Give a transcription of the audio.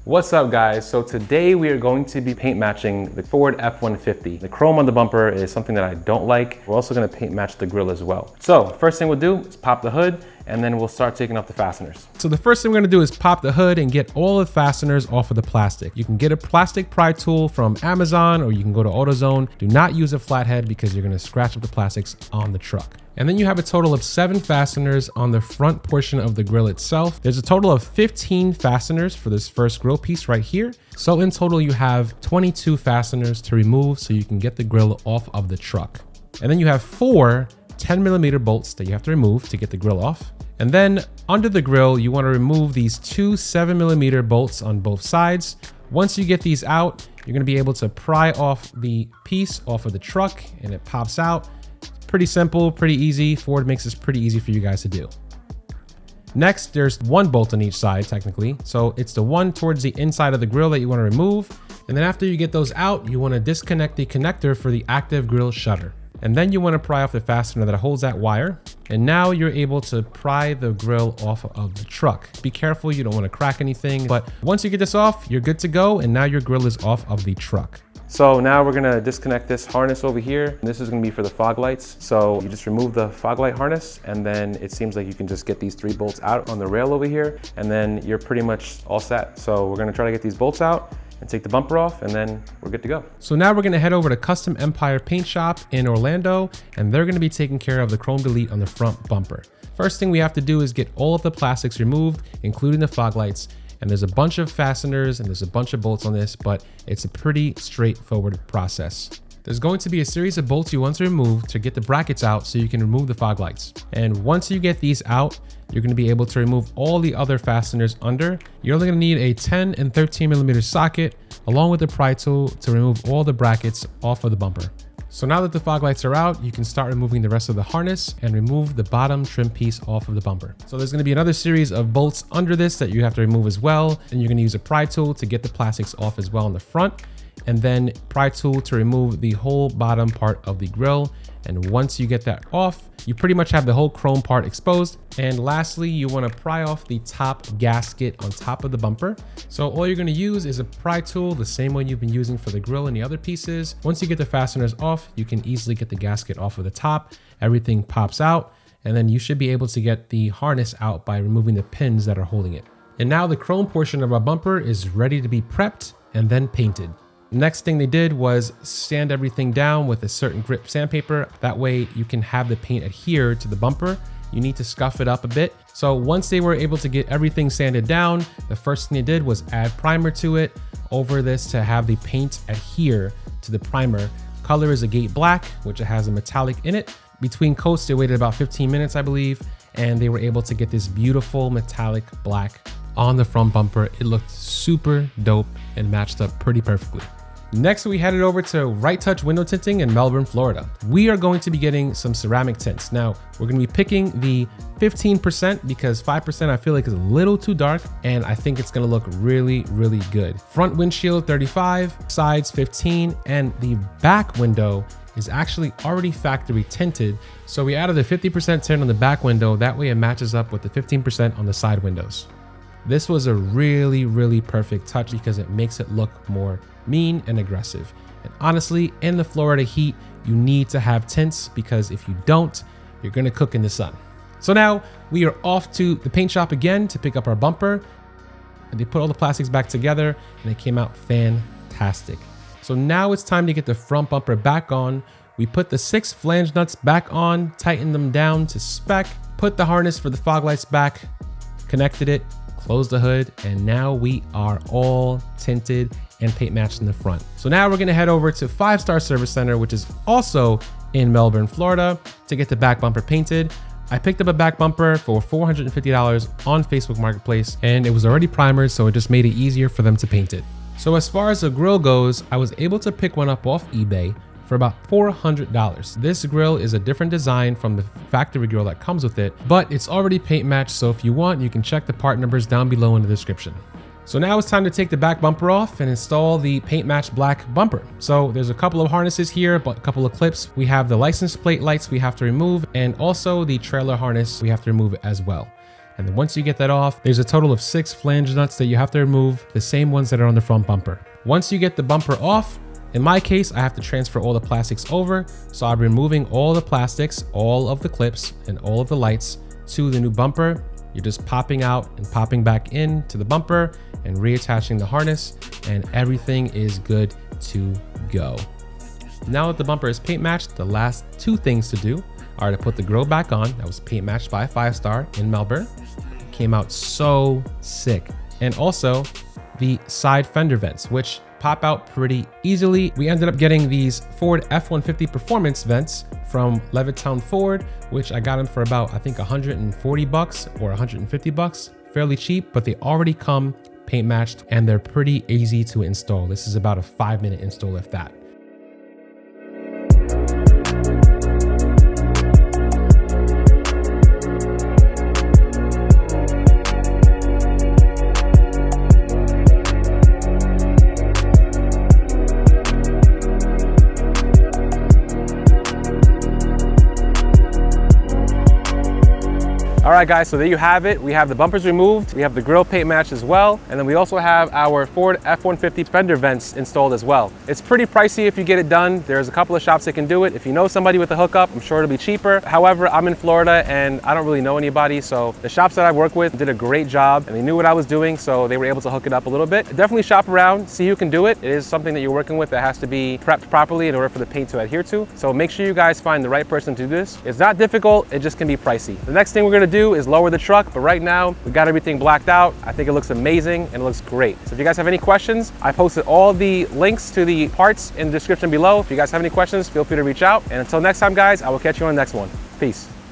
What's up guys? So today we are going to be paint matching the Ford F-150. The chrome on the bumper is something that I don't like. We're also gonna paint match the grille as well. So first thing we'll do is pop the hood and then we'll start taking off the fasteners. So the first thing we're gonna do is pop the hood and get all the fasteners off of the plastic. You can get a plastic pry tool from Amazon or you can go to AutoZone. Do not use a flathead because you're gonna scratch up the plastics on the truck. And then you have a total of 7 fasteners on the front portion of the grille itself. There's a total of 15 fasteners for this first grille piece right here. So in total, you have 22 fasteners to remove so you can get the grille off of the truck. And then you have 4 10mm bolts that you have to remove to get the grille off. And then under the grille, you want to remove these 2 7mm bolts on both sides. Once you get these out, you're going to be able to pry off the piece off of the truck and it pops out. Pretty simple, pretty easy. Ford makes this pretty easy for you guys to do. Next, there's 1 bolt on each side technically. So it's the one towards the inside of the grille that you want to remove. And then after you get those out, you want to disconnect the connector for the active grille shutter. And then you want to pry off the fastener that holds that wire. And now you're able to pry the grille off of the truck. Be careful, you don't want to crack anything. But once you get this off, you're good to go. And now your grille is off of the truck. So now we're gonna disconnect this harness over here. This is gonna be for the fog lights. So you just remove the fog light harness and then it seems like you can just get these 3 bolts out on the rail over here and then you're pretty much all set. So we're gonna try to get these bolts out and take the bumper off and then we're good to go. So now we're gonna head over to Custom Empire Paint Shop in Orlando and they're gonna be taking care of the chrome delete on the front bumper. First thing we have to do is get all of the plastics removed, including the fog lights. And there's a bunch of fasteners and there's a bunch of bolts on this, but it's a pretty straightforward process. There's going to be a series of bolts you want to remove to get the brackets out so you can remove the fog lights. And once you get these out, you're going to be able to remove all the other fasteners under. You're only going to need a 10 and 13mm socket along with the pry tool to remove all the brackets off of the bumper. So now that the fog lights are out, you can start removing the rest of the harness and remove the bottom trim piece off of the bumper. So there's gonna be another series of bolts under this that you have to remove as well. And you're gonna use a pry tool to get the plastics off as well on the front. And then pry tool to remove the whole bottom part of the grille. And once you get that off, you pretty much have the whole chrome part exposed. And lastly, you want to pry off the top gasket on top of the bumper. So all you're going to use is a pry tool, the same one you've been using for the grille and the other pieces. Once you get the fasteners off, you can easily get the gasket off of the top. Everything pops out, and then you should be able to get the harness out by removing the pins that are holding it. And now the chrome portion of our bumper is ready to be prepped and then painted. Next thing they did was sand everything down with a certain grip sandpaper. That way you can have the paint adhere to the bumper. You need to scuff it up a bit. So once they were able to get everything sanded down, the first thing they did was add primer to it over this to have the paint adhere to the primer. Color is Agate Black, which has a metallic in it. Between coats, they waited about 15 minutes, I believe, and they were able to get this beautiful metallic black on the front bumper. It looked super dope and matched up pretty perfectly. Next, we headed over to Right Touch Window Tinting in Melbourne, Florida. We are going to be getting some ceramic tints. Now, we're going to be picking the 15% because 5% I feel like is a little too dark and I think it's going to look really, really good. Front windshield 35, sides 15, and the back window is actually already factory tinted. So we added a 50% tint on the back window. That way it matches up with the 15% on the side windows. This was a really, really perfect touch because it makes it look more mean and aggressive. And honestly, in the Florida heat, you need to have tints because if you don't, you're gonna cook in the sun. So now we are off to the paint shop again to pick up our bumper. And they put all the plastics back together and it came out fantastic. So now it's time to get the front bumper back on. We put the 6 flange nuts back on, tightened them down to spec, put the harness for the fog lights back, connected it, close the hood, and now we are all tinted and paint matched in the front. So now we're gonna head over to 5 Star Service Center, which is also in Melbourne, Florida, to get the back bumper painted. I picked up a back bumper for $450 on Facebook Marketplace, and it was already primered, so it just made it easier for them to paint it. So as far as the grille goes, I was able to pick one up off eBay for about $400. This grille is a different design from the factory grille that comes with it, but it's already paint matched, so if you want, you can check the part numbers down below in the description. So now it's time to take the back bumper off and install the paint matched black bumper. So there's a couple of harnesses here, but a couple of clips. We have the license plate lights we have to remove, and also the trailer harness we have to remove as well. And then once you get that off, there's a total of 6 flange nuts that you have to remove, the same ones that are on the front bumper. Once you get the bumper off, in my case, I have to transfer all the plastics over. So I'm removing all the plastics, all of the clips, and all of the lights to the new bumper. You're just popping out and popping back in to the bumper and reattaching the harness, and everything is good to go. Now that the bumper is paint matched, the last 2 things to do are to put the grill back on. That was paint matched by 5-star in Melbourne. It came out so sick. And also the side fender vents, which pop out pretty easily. We ended up getting these Ford F-150 performance vents from Levittown Ford, which I got them for about, I think, 140 bucks or 150 bucks, fairly cheap, but they already come paint matched and they're pretty easy to install. This is about a 5-minute install, if that. All right guys, so there you have it. We have the bumpers removed, we have the grill paint matched as well, and then we also have our Ford F-150 fender vents installed as well. It's pretty pricey if you get it done. There's a couple of shops that can do it. If you know somebody with a hookup, I'm sure it'll be cheaper. However, I'm in Florida and I don't really know anybody, so the shops that I work with did a great job and they knew what I was doing, so they were able to hook it up a little bit. Definitely shop around, see who can do it. It is something that you're working with that has to be prepped properly in order for the paint to adhere to. So make sure you guys find the right person to do this. It's not difficult, it just can be pricey. The next thing we're gonna do is lower the truck, but right now we got everything blacked out. I think it looks amazing and it looks great. So if you guys have any questions, I posted all the links to the parts in the description below. If you guys have any questions, feel free to reach out. And until next time guys, I will catch you on the next one. Peace.